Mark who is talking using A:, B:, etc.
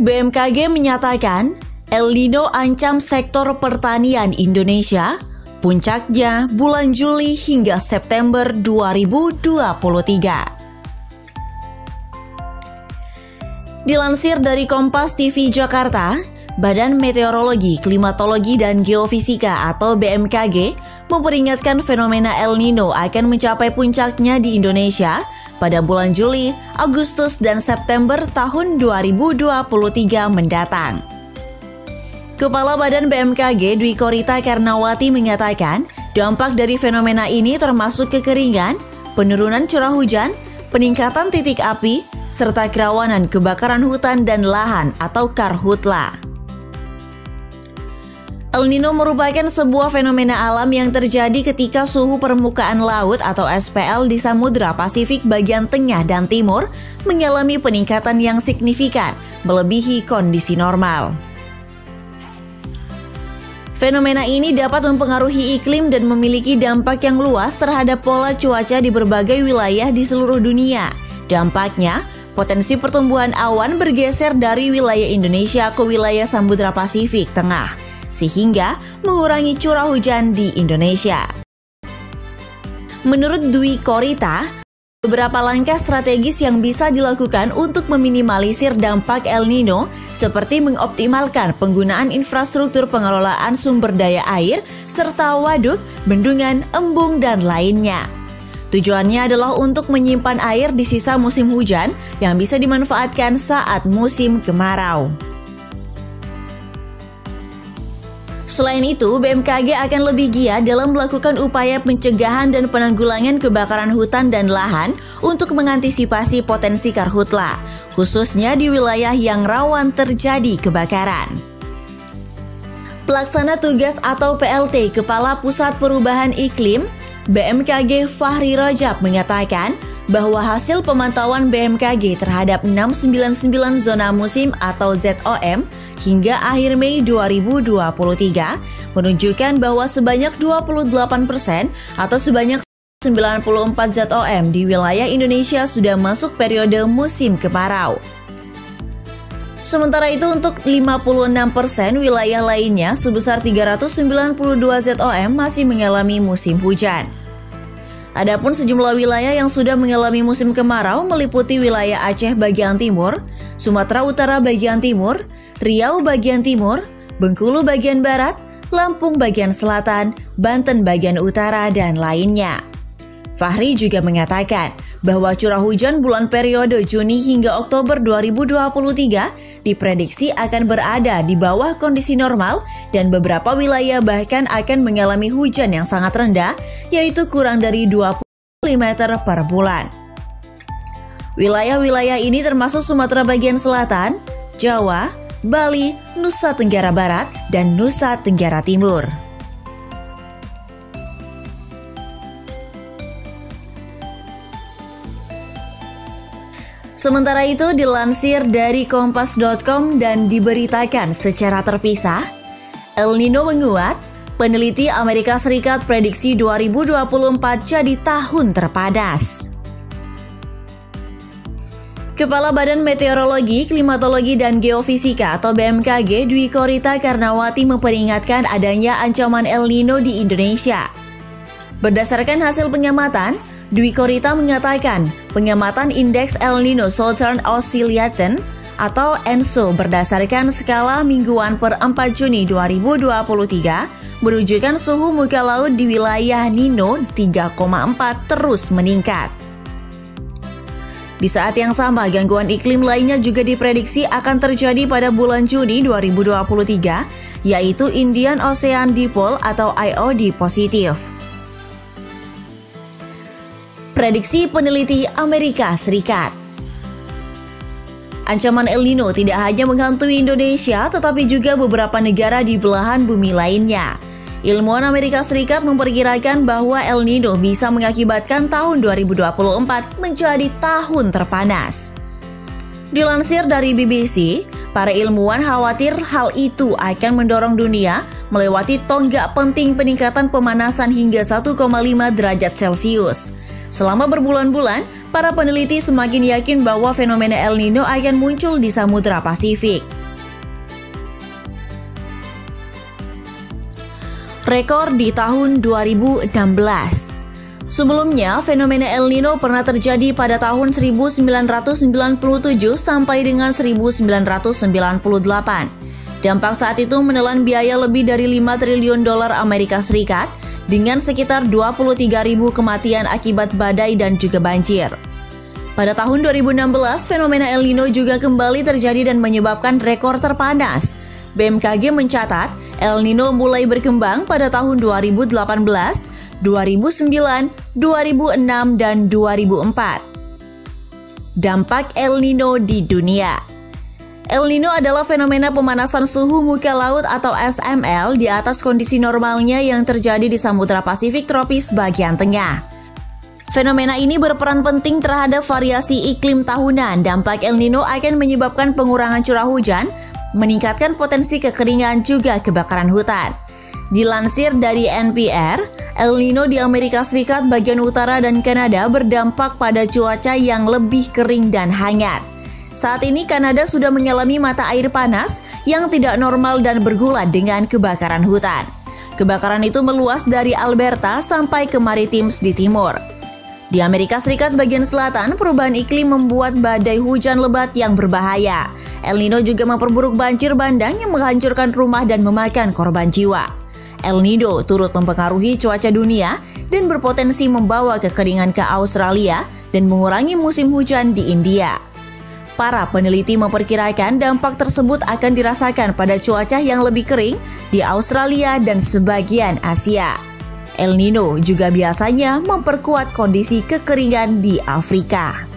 A: BMKG menyatakan El Nino ancam sektor pertanian Indonesia, puncaknya bulan Juli hingga September 2023. Dilansir dari Kompas TV Jakarta, Badan Meteorologi, Klimatologi, dan Geofisika atau BMKG memperingatkan fenomena El Nino akan mencapai puncaknya di Indonesia pada bulan Juli, Agustus, dan September tahun 2023 mendatang. Kepala Badan BMKG Dwi Korita Karnawati mengatakan dampak dari fenomena ini termasuk kekeringan, penurunan curah hujan, peningkatan titik api, serta kerawanan kebakaran hutan dan lahan atau karhutla. El Nino merupakan sebuah fenomena alam yang terjadi ketika suhu permukaan laut atau SPL di Samudra Pasifik bagian tengah dan timur mengalami peningkatan yang signifikan, melebihi kondisi normal. Fenomena ini dapat mempengaruhi iklim dan memiliki dampak yang luas terhadap pola cuaca di berbagai wilayah di seluruh dunia. Dampaknya, potensi pertumbuhan awan bergeser dari wilayah Indonesia ke wilayah Samudra Pasifik Tengah, sehingga mengurangi curah hujan di Indonesia. Menurut Dwi Korita, beberapa langkah strategis yang bisa dilakukan untuk meminimalisir dampak El Nino seperti mengoptimalkan penggunaan infrastruktur pengelolaan sumber daya air serta waduk, bendungan, embung, dan lainnya. Tujuannya adalah untuk menyimpan air di sisa musim hujan yang bisa dimanfaatkan saat musim kemarau. Selain itu, BMKG akan lebih giat dalam melakukan upaya pencegahan dan penanggulangan kebakaran hutan dan lahan untuk mengantisipasi potensi karhutla, khususnya di wilayah yang rawan terjadi kebakaran. Pelaksana Tugas atau PLT Kepala Pusat Perubahan Iklim BMKG Fahri Rajab mengatakan bahwa hasil pemantauan BMKG terhadap 699 zona musim atau ZOM hingga akhir Mei 2023 menunjukkan bahwa sebanyak 28% atau sebanyak 94 ZOM di wilayah Indonesia sudah masuk periode musim kemarau. Sementara itu untuk 56% wilayah lainnya sebesar 392 ZOM masih mengalami musim hujan. Adapun sejumlah wilayah yang sudah mengalami musim kemarau meliputi wilayah Aceh bagian timur, Sumatera Utara bagian timur, Riau bagian timur, Bengkulu bagian barat, Lampung bagian selatan, Banten bagian utara, dan lainnya. Fahri juga mengatakan bahwa curah hujan bulan periode Juni hingga Oktober 2023 diprediksi akan berada di bawah kondisi normal dan beberapa wilayah bahkan akan mengalami hujan yang sangat rendah, yaitu kurang dari 20 mm per bulan. Wilayah-wilayah ini termasuk Sumatera bagian selatan, Jawa, Bali, Nusa Tenggara Barat, dan Nusa Tenggara Timur. Sementara itu dilansir dari Kompas.com dan diberitakan secara terpisah, El Nino menguat, peneliti Amerika Serikat prediksi 2024 jadi tahun terpanas. Kepala Badan Meteorologi, Klimatologi, dan Geofisika atau BMKG Dwi Korita Karnawati memperingatkan adanya ancaman El Nino di Indonesia. Berdasarkan hasil pengamatan, Dwi Korita mengatakan pengamatan Indeks El Nino Southern Oscillation atau ENSO berdasarkan skala mingguan per 4 Juni 2023 menunjukkan suhu muka laut di wilayah Nino 3,4 terus meningkat. Di saat yang sama, gangguan iklim lainnya juga diprediksi akan terjadi pada bulan Juni 2023, yaitu Indian Ocean Dipole atau IOD positif. Prediksi peneliti Amerika Serikat. Ancaman El Nino tidak hanya menghantui Indonesia, tetapi juga beberapa negara di belahan bumi lainnya. Ilmuwan Amerika Serikat memperkirakan bahwa El Nino bisa mengakibatkan tahun 2024 menjadi tahun terpanas. Dilansir dari BBC, para ilmuwan khawatir hal itu akan mendorong dunia melewati tonggak penting peningkatan pemanasan hingga 1,5 derajat Celcius. Selama berbulan-bulan, para peneliti semakin yakin bahwa fenomena El Nino akan muncul di Samudra Pasifik. Rekor di tahun 2016. Sebelumnya, fenomena El Nino pernah terjadi pada tahun 1997 sampai dengan 1998. Dampak saat itu menelan biaya lebih dari 5 triliun dolar Amerika Serikat dengan sekitar 23.000 kematian akibat badai dan juga banjir. Pada tahun 2016, fenomena El Nino juga kembali terjadi dan menyebabkan rekor terpanas. BMKG mencatat El Nino mulai berkembang pada tahun 2018, 2009, 2006, dan 2004. Dampak El Nino di dunia. El Nino adalah fenomena pemanasan suhu muka laut atau SML di atas kondisi normalnya yang terjadi di Samudra Pasifik tropis bagian tengah. Fenomena ini berperan penting terhadap variasi iklim tahunan. Dampak El Nino akan menyebabkan pengurangan curah hujan, meningkatkan potensi kekeringan juga kebakaran hutan. Dilansir dari NPR, El Nino di Amerika Serikat bagian utara dan Kanada berdampak pada cuaca yang lebih kering dan hangat. Saat ini Kanada sudah mengalami mata air panas yang tidak normal dan bergulat dengan kebakaran hutan. Kebakaran itu meluas dari Alberta sampai ke Maritimes di timur. Di Amerika Serikat bagian selatan, perubahan iklim membuat badai hujan lebat yang berbahaya. El Nino juga memperburuk banjir bandang yang menghancurkan rumah dan memakan korban jiwa. El Nino turut mempengaruhi cuaca dunia dan berpotensi membawa kekeringan ke Australia dan mengurangi musim hujan di India. Para peneliti memperkirakan dampak tersebut akan dirasakan pada cuaca yang lebih kering di Australia dan sebagian Asia. El Nino juga biasanya memperkuat kondisi kekeringan di Afrika.